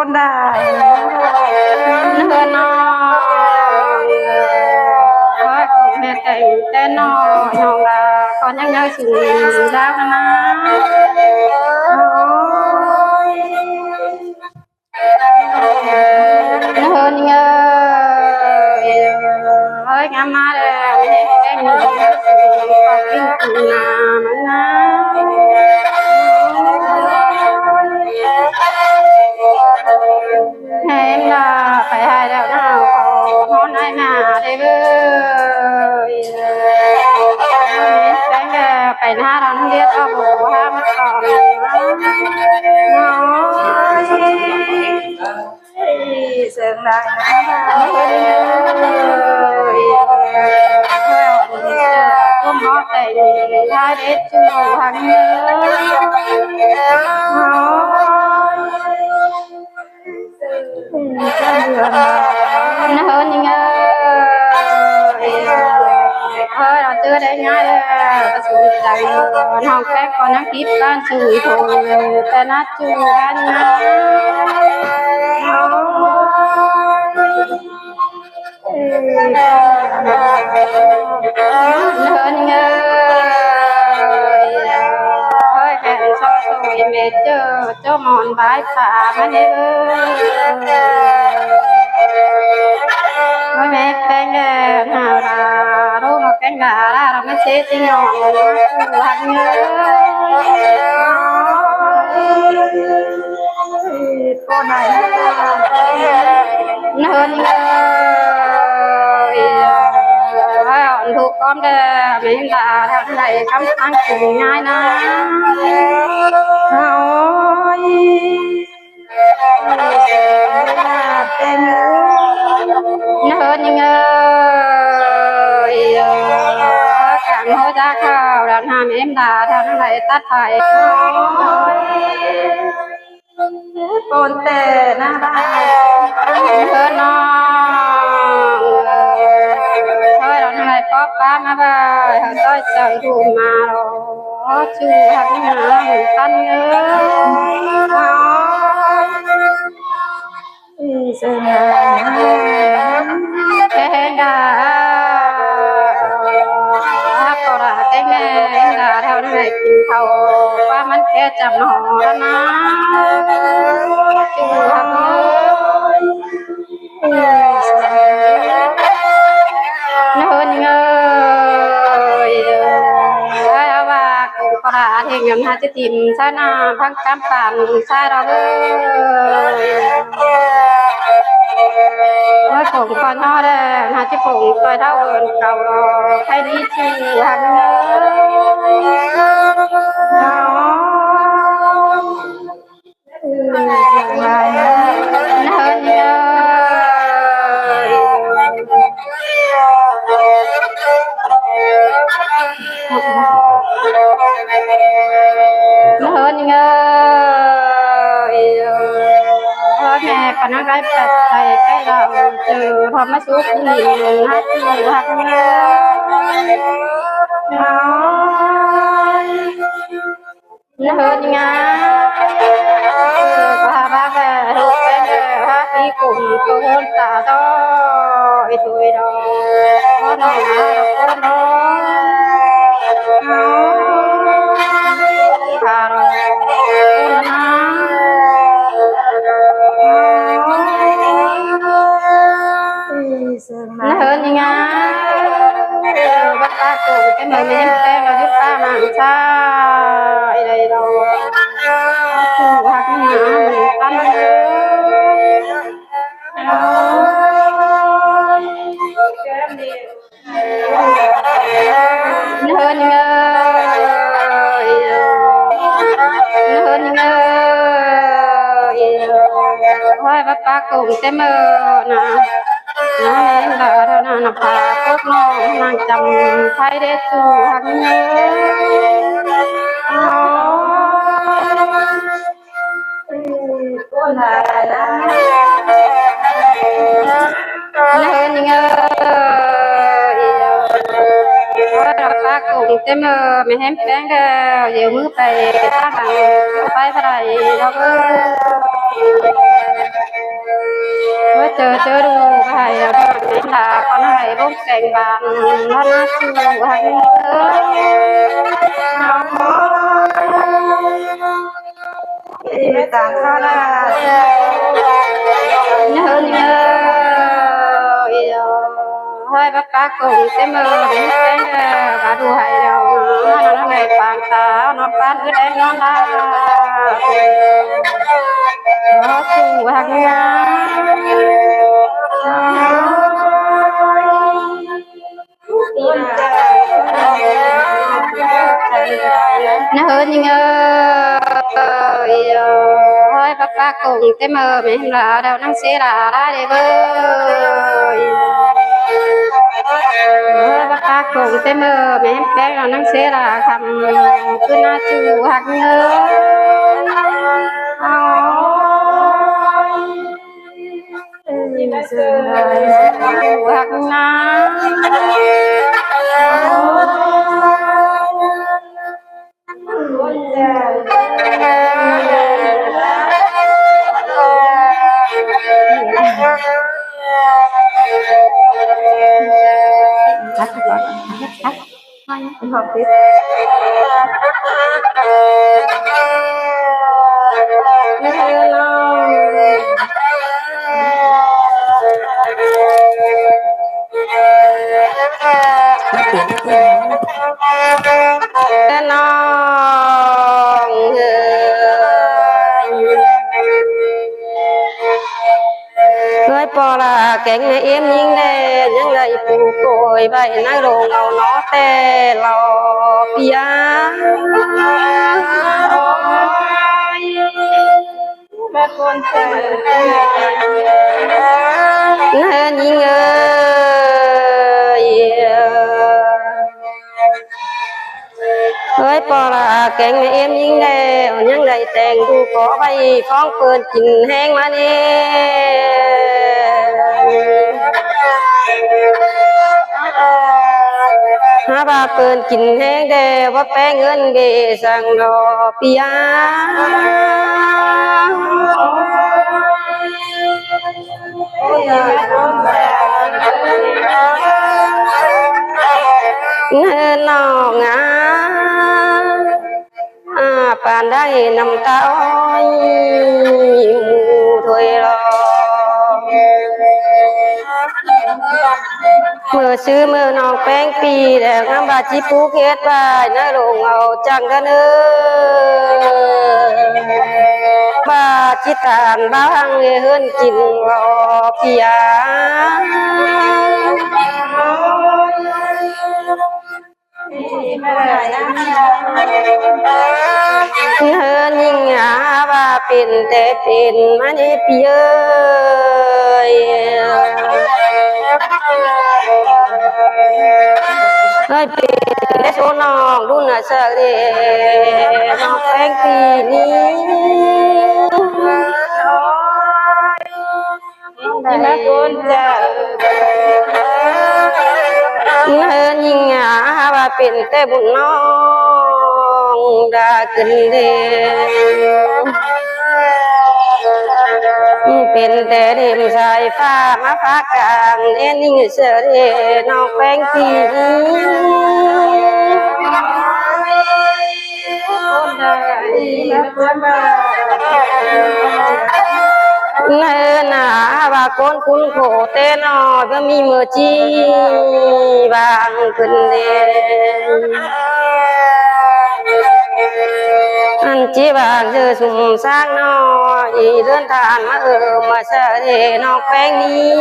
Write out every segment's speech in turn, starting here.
นได้เนื้อนอแม่แต่นอน้องละก่อนยังเยอะสูงแล้วนะเนื้อนี่เฮ้ยงามมาเลยแกงนี่ปักปิ้งปูนามันนะเห็นละไปให้แล้วนะเขาฮ้อนให้มาได้เว้ยแกงไปหน้าร้านเรียกเอาโบห้ามาก่อนน้อยเสียงดังก้มหอแต่ท้ายเด็ดจูหันเนื้อนี่เราเจอได้ง่ายเลยสูงใจน้องแค่ก่อนนักทิพย์บ้านสูงโถแต่นัดจูกันนะเนื้อนี่เฮ้ยแค่ชอบสวยเมเจอเจ้ามอนบายขามาเด้อแม่แป้งหาราโรมาแป้งดาราเราไม่เสียจริงหรอกหักเงินก็ได้เนินถูกก้อมเด้อไม่ด่าทำไรคำตั้งง่ายนะโอ้ยเป็นเนินยังการหัวใจข้าวดันหามเอ็มด่าทำไรตัดไฟปนเตะหน้าบ้านเนินน้องเฮ้ยเราทำไรป๊อปป้ามาบ่ายเขาต้อยเสือถูมาหรอชูหักหน้าตันเงยเสียงแค่ด่าก็ด่าแก่ด่าเท่านั้นกินเขาว่ามันแค่จำหอนะจูหักเงยเนินเงยว่ากูก็ด่าเทียมหาจะติมชาหน้าพักกำปั่นชาเราเลยว่าผมก่อนนอได้หาที่ผมเคยเท่าเอิญเก่ารอให้ดีชื่อหันเนื้อแม่ปนักได้ปัดใจใกล้เราเจอพอมาสุกหนีฮักหนีฮักเนื้อยังไงพาบ้าแก่ลูกเป็นฮักที่กลุ่มตัวคนตาต้อยตัวดอกน้องนะเราน้องพาเราคนนะยังไงบัตรกูcái mày mình em là giúp ta mà sao đây đâu chú hạt nhà mình ăn hơn thôi bác cùng tem nè nên là đó là phá cốt nó mang chầm thay để chú hạt nhớ con là nên phá cùng tem mình hem bén giờ mưa bay ta bằng bay phải đâu với chờ đủ hay là con hay lúc cành bàn nó chịu hay ơi tàn sao là nhớ hai bác cá cùng cái mơ đến cái bà đu hay đâu nó này bàn ta nó bán cái đấy nó là nó chịu hàng nó hơn nhưng thôi bác cùng cái mơ mình là đâu năng sẽ là ra để bơi bác cùng cái mơ mình cái là năng sẽ là thầm cứ na chịu hạt nhớ hạt na học tiếp người bỏ là cánh em nhìn nè những lời phụ cội vậy nói đồ ngầu nó tè lò bia ba con trời nhìn ơi bỏ là cánh em nhìn nè những lời tèn đủ có bay con cơn chín hang mà nè ba cơn chín hang đè và bé ngân ghê sang đò pia nó ngã bàn đây nằm tao mù thôi lo mưa sư mưa nòng bén pì để ngắm bà chi phú kết bài nó đồ ngầu chẳng ra nữa bà chi tàn bao hăng hơn chín lò pìa hơn nhìn ngã bà pin tê pin mà đi pì ơi ơi pin để số nòng đun là sợ đi nó quen pì đi mà con hơn nhìn ngã bà pin tê bụng non đã kinh điเป็นแต่เดิมสายฟ้ามาฟ้ากลางเอ็นนิ่งเสือเดนอกแป้งทีเนินหนาบาคนคุณโขเต้นอก็มีมือจีบางขึ้นเดอันจีบางเจอสุ่มสร้างนออีเดินทางมามาเสด็จนอกแป้งนี้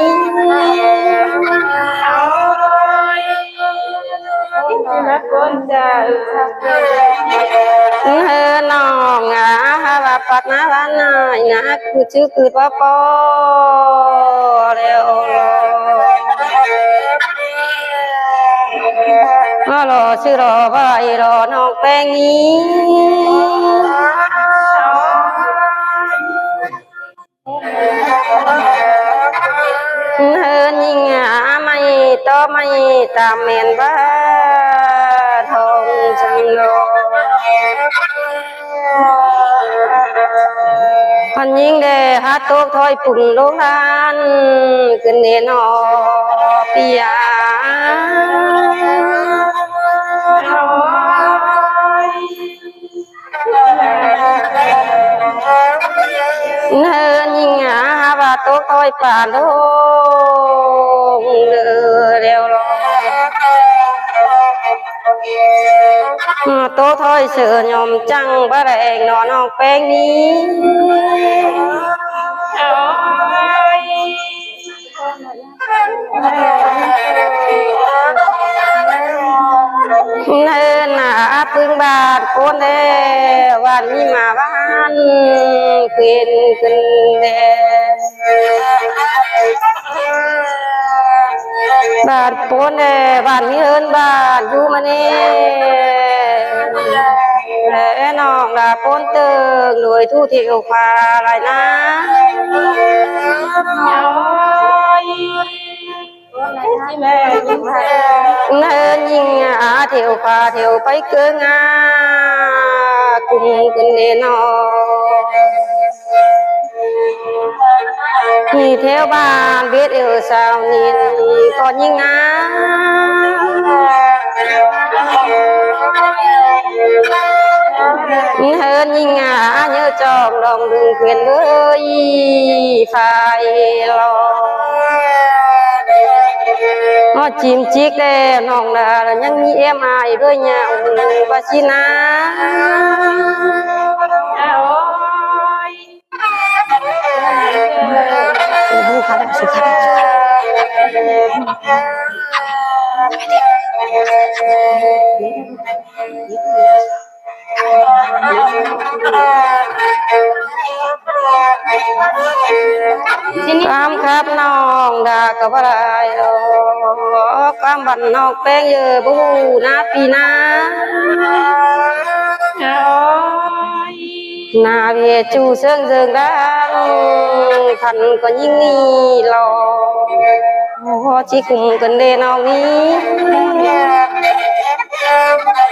น้องงาบาปัดมาบ้านนายงาคือชื่อคือป้าปอเร็วรอชื่อรอใบรอน้องแป้งนี้ยิ่งไม่ต่อไม่ตามเมนบ้าทองจังโล พันยิงเดหาโต๊ะถอยปุ่นโลหานขึ้นเนนอปียาเนินยิงหาบาโต๊ะถอยป่าโลเร็วรอโต๊ะถอยเสือยอมจังบะแรงนอนออกแป้งนี้เนินหนาพึ่งบาดโคนเดวันนี้มาบ้านขึ้นเดบาดโคนเดบ้านนี้เอินบาดอยู่มาเนี่น้องดาโคนเติงโดยทุเที่ยวพาไรนะเนินยิงเที่ยวพาเที่ยวไปเกิงกุมกันเนนอที่เที่ยวบ้านเบ็ดสาวนินก็ยิงเฮินยิงnhớ tròn lòng đường quyền ơi phải lo nó chìm chiếc đê nòng là nhân nhị em ai với nhau và xinความครับน้องดากับอะไรความบันนอกแป้งเยอะบูนาปีนานาเวจูเซิงเซิงดังพันก็ยิ่งนี่รอจิกุมกันเดนเอานี้